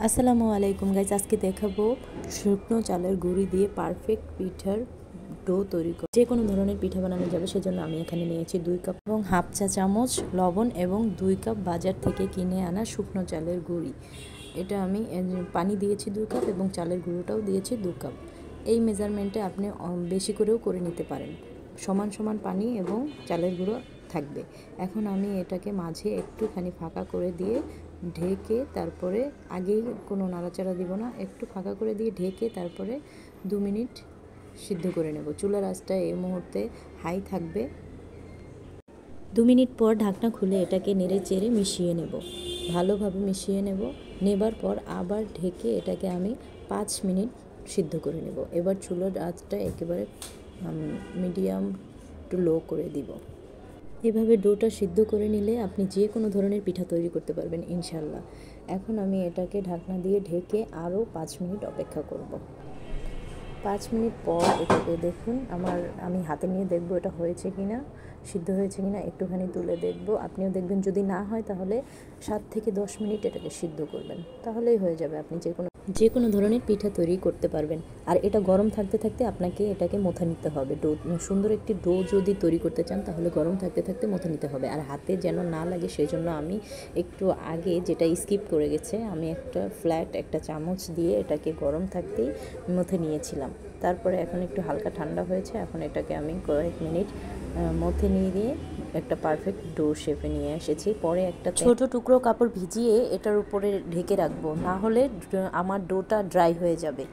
আসসালামু আলাইকুম গাইজ, আজকে দেখাবো শুকনো চালের গুঁড়ি দিয়ে পারফেক্ট পিঠার ডো তৈরি করা। যে কোনো ধরনের পিঠা বানানো যাবে, সেজন্য আমি এখানে নিয়েছি 2 কাপ এবং হাফ চা চামচ লবণ এবং 2 কাপ বাজার থেকে কিনে আনা শুকনো চালের গুঁড়ি। এটা আমি পানি দিয়েছি 2 কাপ এবং চালের গুঁড়োটাও দিয়েছি 2 কাপ। এই মেজারমেন্টে আপনি বেশি করেও করে নিতে পারেন। সমান সমান পানি এবং চালের গুঁড়ো থাকবে। এখন আমি এটাকে মাঝে একটুখানি ফাঁকা করে দিয়ে ঢেকে, তারপরে আগেই কোনো নাড়াচাড়া দিব না, একটু ফাঁকা করে দিয়ে ঢেকে তারপরে 2 মিনিট সিদ্ধ করে নেব। চুলার আঁচটা এই মুহূর্তে হাই থাকবে। 2 মিনিট পর ঢাকনা খুলে এটাকে নেড়ে চেড়ে মিশিয়ে নেব, ভালোভাবে মিশিয়ে নেবার পর আবার ঢেকে এটাকে আমি 5 মিনিট সিদ্ধ করে নেব। এবার চুলার আঁচটা একেবারে মিডিয়াম টু লো করে দিব। এভাবে ডোটা সিদ্ধ করে নিলে আপনি যে কোনো ধরনের পিঠা তৈরি করতে পারবেন ইনশাল্লাহ। এখন আমি এটাকে ঢাকনা দিয়ে ঢেকে আরও 5 মিনিট অপেক্ষা করব। 5 মিনিট পর এটাকে দেখুন, আমি হাতে নিয়ে দেখব এটা হয়েছে কি না, সিদ্ধ হয়েছে কি না, একটুখানি তুলে দেখব। আপনিও দেখবেন, যদি না হয় তাহলে 7 থেকে 10 মিনিট এটাকে সিদ্ধ করবেন, তাহলেই হয়ে যাবে। আপনি যে কোনো ধরনের পিঠা তৈরি করতে পারবেন। আর এটা গরম থাকতে থাকতে আপনাকে এটাকে মথা নিতে হবে। ডো সুন্দর একটি ডো যদি তৈরি করতে চান তাহলে গরম থাকতে থাকতে মথা নিতে হবে। আর হাতে যেন না লাগে সেজন্য আমি একটু আগে, যেটা স্কিপ করে গেছে, আমি একটা চামচ দিয়ে এটাকে গরম থাকতেই মথে নিয়েছিলাম। তারপরে এখন একটু হালকা ঠান্ডা হয়েছে, এখন এটাকে আমি কয়েক মিনিট মথে নিয়ে দিয়ে একটা পারফেক্ট ডো শেপে নিয়ে এসেছি। পরে একটা ছোট টুকরো কাপড় ভিজিয়ে এটার উপরে ঢেকে রাখবো, না হলে আমার ডোটা ড্রাই হয়ে যাবে।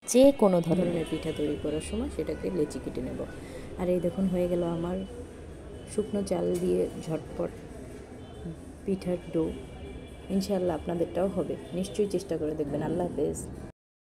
যে কোনো ধরনের পিঠা তৈরি করার সময় সেটাকে লেচি কেটে নেব। আর এই দেখুন, হয়ে গেল আমার শুকনো চাল দিয়ে ঝটপট পিঠার ডো। ইনশাআল্লাহ আপনাদেরটাও হবে, নিশ্চয়ই চেষ্টা করে দেখবেন। আল্লাহ হাফেজ।